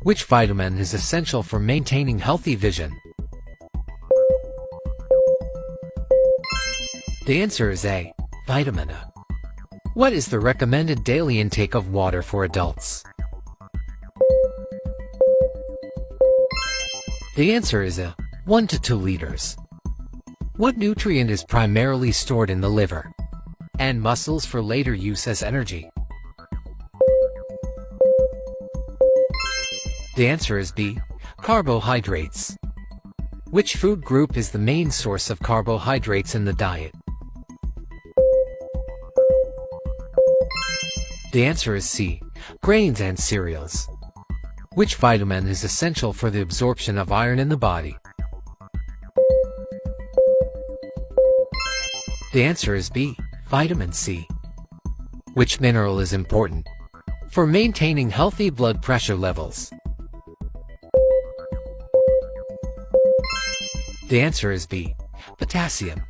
Which vitamin is essential for maintaining healthy vision? The answer is A. Vitamin A. What is the recommended daily intake of water for adults? The answer is A. 1 to 2 liters. What nutrient is primarily stored in the liver and muscles for later use as energy? The answer is B. Carbohydrates. Which food group is the main source of carbohydrates in the diet? The answer is C. Grains and cereals. Which vitamin is essential for the absorption of iron in the body? The answer is B. Vitamin C. Which mineral is important for maintaining healthy blood pressure levels? The answer is B. Potassium.